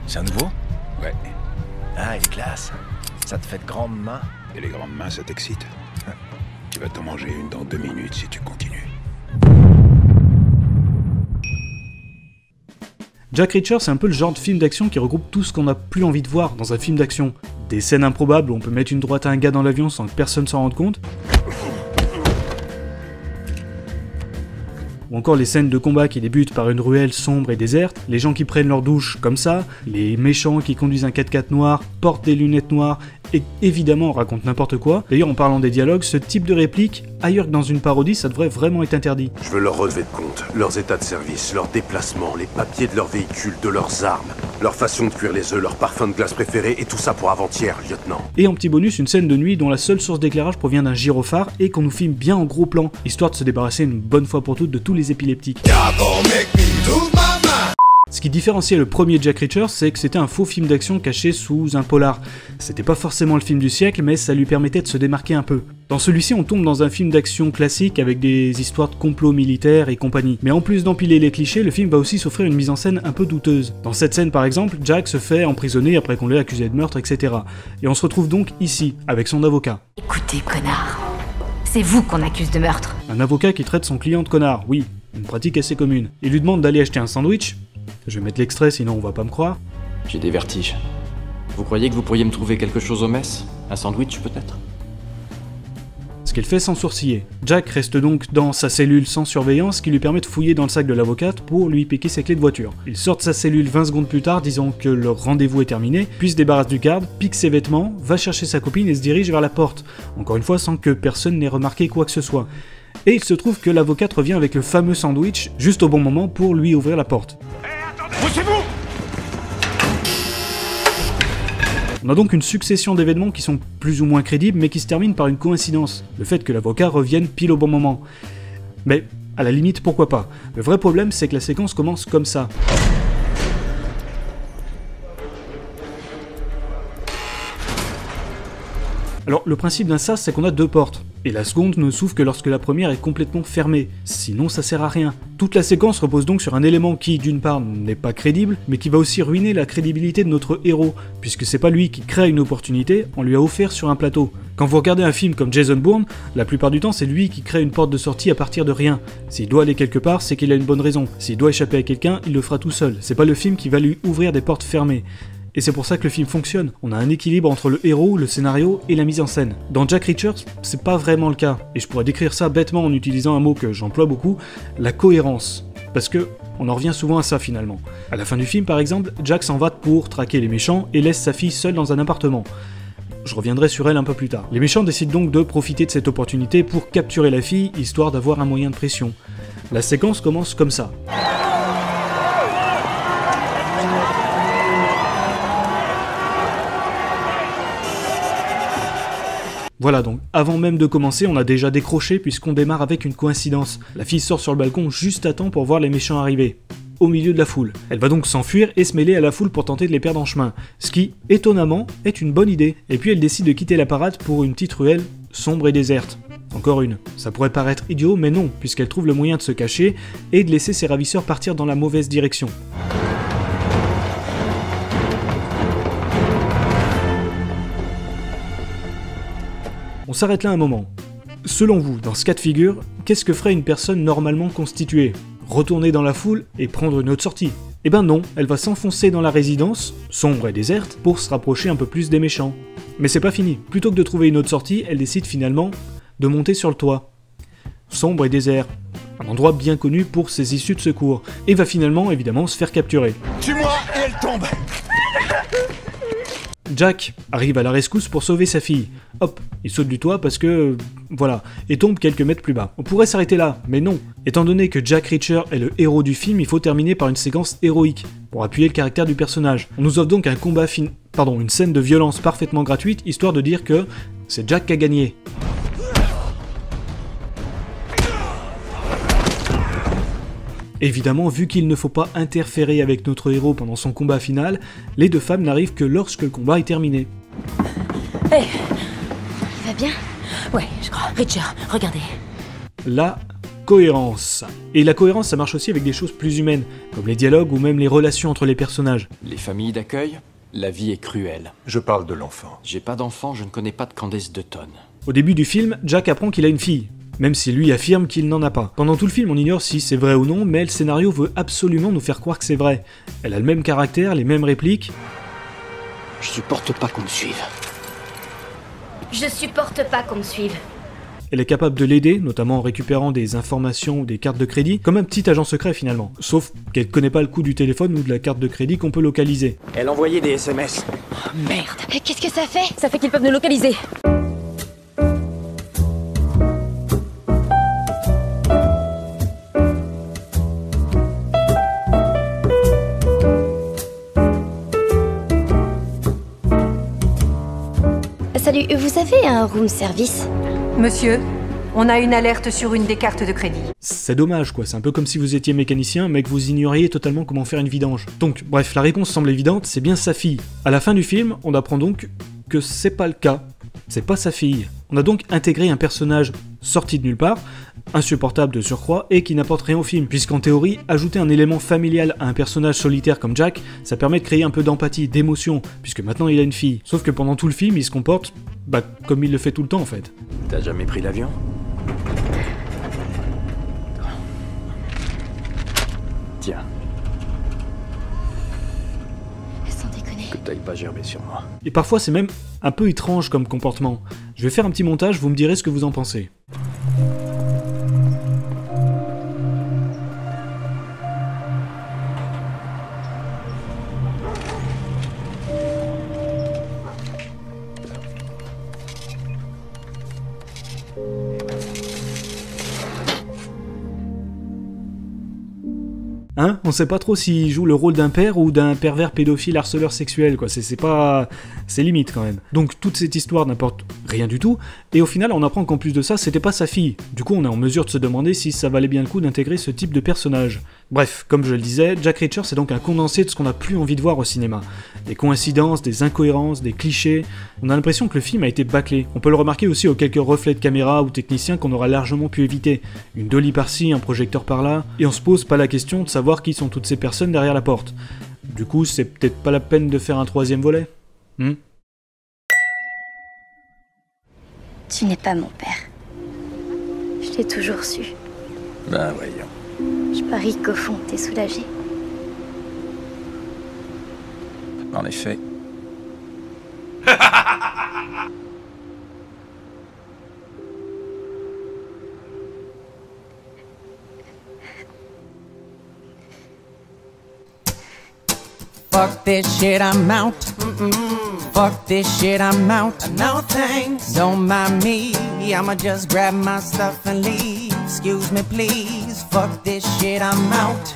C'est un nouveau? Ouais. Ah, il est classe. Ça te fait de grandes mains? Et les grandes mains, ça t'excite? Tu vas t'en manger une dans 2 minutes si tu continues. Jack Reacher, c'est un peu le genre de film d'action qui regroupe tout ce qu'on n'a plus envie de voir dans un film d'action. Des scènes improbables où on peut mettre une droite à un gars dans l'avion sans que personne s'en rende compte. Ou encore les scènes de combat qui débutent par une ruelle sombre et déserte, les gens qui prennent leur douche comme ça, les méchants qui conduisent un 4x4 noir, portent des lunettes noires et évidemment racontent n'importe quoi. D'ailleurs, en parlant des dialogues, ce type de réplique, ailleurs que dans une parodie, ça devrait vraiment être interdit. Je veux leur relevé de compte, leurs états de service, leurs déplacements, les papiers de leurs véhicules, de leurs armes, leur façon de cuire les œufs, leur parfum de glace préféré et tout ça pour avant-hier, lieutenant. Et en petit bonus, une scène de nuit dont la seule source d'éclairage provient d'un gyrophare et qu'on nous filme bien en gros plan, histoire de se débarrasser une bonne fois pour toutes de tous les épileptiques. Ce qui différenciait le premier Jack Reacher, c'est que c'était un faux film d'action caché sous un polar. C'était pas forcément le film du siècle, mais ça lui permettait de se démarquer un peu. Dans celui-ci, on tombe dans un film d'action classique avec des histoires de complots militaires et compagnie. Mais en plus d'empiler les clichés, le film va aussi s'offrir une mise en scène un peu douteuse. Dans cette scène par exemple, Jack se fait emprisonner après qu'on l'ait accusé de meurtre, etc. Et on se retrouve donc ici, avec son avocat. Écoutez, connard, c'est vous qu'on accuse de meurtre. Un avocat qui traite son client de connard, oui, une pratique assez commune. Il lui demande d'aller acheter un sandwich. Je vais mettre l'extrait, sinon on va pas me croire. J'ai des vertiges. Vous croyez que vous pourriez me trouver quelque chose au mess? Un sandwich peut-être? Ce qu'elle fait sans sourciller. Jack reste donc dans sa cellule sans surveillance qui lui permet de fouiller dans le sac de l'avocate pour lui piquer ses clés de voiture. Il sort de sa cellule 20 secondes plus tard disant que leur rendez-vous est terminé, puis se débarrasse du garde, pique ses vêtements, va chercher sa copine et se dirige vers la porte. Encore une fois sans que personne n'ait remarqué quoi que ce soit. Et il se trouve que l'avocate revient avec le fameux sandwich juste au bon moment pour lui ouvrir la porte. On a donc une succession d'événements qui sont plus ou moins crédibles mais qui se terminent par une coïncidence, le fait que l'avocat revienne pile au bon moment. Mais à la limite pourquoi pas. Le vrai problème c'est que la séquence commence comme ça. Alors le principe d'un sas c'est qu'on a deux portes, et la seconde ne s'ouvre que lorsque la première est complètement fermée, sinon ça sert à rien. Toute la séquence repose donc sur un élément qui d'une part n'est pas crédible, mais qui va aussi ruiner la crédibilité de notre héros, puisque c'est pas lui qui crée une opportunité, on lui a offert sur un plateau. Quand vous regardez un film comme Jason Bourne, la plupart du temps c'est lui qui crée une porte de sortie à partir de rien. S'il doit aller quelque part, c'est qu'il a une bonne raison. S'il doit échapper à quelqu'un, il le fera tout seul. C'est pas le film qui va lui ouvrir des portes fermées. Et c'est pour ça que le film fonctionne. On a un équilibre entre le héros, le scénario et la mise en scène. Dans Jack Reacher, c'est pas vraiment le cas. Et je pourrais décrire ça bêtement en utilisant un mot que j'emploie beaucoup, la cohérence. Parce que on en revient souvent à ça finalement. À la fin du film par exemple, Jack s'en va pour traquer les méchants et laisse sa fille seule dans un appartement. Je reviendrai sur elle un peu plus tard. Les méchants décident donc de profiter de cette opportunité pour capturer la fille, histoire d'avoir un moyen de pression. La séquence commence comme ça. Voilà donc, avant même de commencer, on a déjà décroché puisqu'on démarre avec une coïncidence. La fille sort sur le balcon juste à temps pour voir les méchants arriver, au milieu de la foule. Elle va donc s'enfuir et se mêler à la foule pour tenter de les perdre en chemin, ce qui, étonnamment, est une bonne idée. Et puis elle décide de quitter la parade pour une petite ruelle sombre et déserte. Encore une. Ça pourrait paraître idiot, mais non, puisqu'elle trouve le moyen de se cacher et de laisser ses ravisseurs partir dans la mauvaise direction. On s'arrête là un moment. Selon vous, dans ce cas de figure, qu'est-ce que ferait une personne normalement constituée? Retourner dans la foule et prendre une autre sortie? Eh ben non, elle va s'enfoncer dans la résidence, sombre et déserte, pour se rapprocher un peu plus des méchants. Mais c'est pas fini. Plutôt que de trouver une autre sortie, elle décide finalement de monter sur le toit. Sombre et désert. Un endroit bien connu pour ses issues de secours. Et va finalement, évidemment, se faire capturer. Tue-moi et elle tombe. Jack arrive à la rescousse pour sauver sa fille. Hop, il saute du toit parce que... voilà, et tombe quelques mètres plus bas. On pourrait s'arrêter là, mais non. Étant donné que Jack Reacher est le héros du film, il faut terminer par une séquence héroïque, pour appuyer le caractère du personnage. On nous offre donc un combat une scène de violence parfaitement gratuite, histoire de dire que c'est Jack qui a gagné. Évidemment, vu qu'il ne faut pas interférer avec notre héros pendant son combat final, les deux femmes n'arrivent que lorsque le combat est terminé. Hé, va bien? Ouais, je crois. Reacher, regardez. Là, cohérence. Et la cohérence, ça marche aussi avec des choses plus humaines, comme les dialogues ou même les relations entre les personnages. Les familles d'accueil, la vie est cruelle. Je parle de l'enfant. J'ai pas d'enfant, je ne connais pas de Candace Dutton. Au début du film, Jack apprend qu'il a une fille, même si lui affirme qu'il n'en a pas. Pendant tout le film, on ignore si c'est vrai ou non, mais le scénario veut absolument nous faire croire que c'est vrai. Elle a le même caractère, les mêmes répliques. Je supporte pas qu'on me suive. Je supporte pas qu'on me suive. Elle est capable de l'aider, notamment en récupérant des informations ou des cartes de crédit, comme un petit agent secret finalement. Sauf qu'elle connaît pas le coup du téléphone ou de la carte de crédit qu'on peut localiser. Elle envoyait des SMS. Oh merde. Qu'est-ce que ça fait? Ça fait qu'ils peuvent nous localiser. Salut, vous avez un room service? Monsieur, on a une alerte sur une des cartes de crédit. C'est dommage quoi, c'est un peu comme si vous étiez mécanicien mais que vous ignoriez totalement comment faire une vidange. Donc bref, la réponse semble évidente, c'est bien sa fille. À la fin du film, on apprend donc que c'est pas le cas. C'est pas sa fille. On a donc intégré un personnage sorti de nulle part, insupportable de surcroît et qui n'apporte rien au film, puisqu'en théorie, ajouter un élément familial à un personnage solitaire comme Jack, ça permet de créer un peu d'empathie, d'émotion, puisque maintenant il a une fille. Sauf que pendant tout le film, il se comporte, comme il le fait tout le temps en fait. T'as jamais pris l'avion? Tiens. Sans déconner. Que t'ailles pas gerber sur moi. Et parfois c'est même un peu étrange comme comportement. Je vais faire un petit montage, vous me direz ce que vous en pensez. Hein? On sait pas trop s'il joue le rôle d'un père ou d'un pervers pédophile harceleur sexuel, quoi. C'est limite quand même. Donc toute cette histoire n'apporte rien du tout, et au final on apprend qu'en plus de ça, c'était pas sa fille. Du coup on est en mesure de se demander si ça valait bien le coup d'intégrer ce type de personnage. Bref, comme je le disais, Jack Reacher c'est donc un condensé de ce qu'on a plus envie de voir au cinéma. Des coïncidences, des incohérences, des clichés. On a l'impression que le film a été bâclé. On peut le remarquer aussi aux quelques reflets de caméra ou techniciens qu'on aura largement pu éviter. Une dolly par-ci, un projecteur par-là, et on se pose pas la question de savoir qui sont toutes ces personnes derrière la porte. Du coup, c'est peut-être pas la peine de faire un troisième volet. Tu n'es pas mon père. Je l'ai toujours su. Ben voyons. Je parie qu'au fond, t'es soulagé. En effet. Fuck this shit, I'm out. Fuck this shit, I'm out. No thanks. Don't mind me. I'ma just grab my stuff and leave. Excuse me, please. Fuck this shit, I'm out.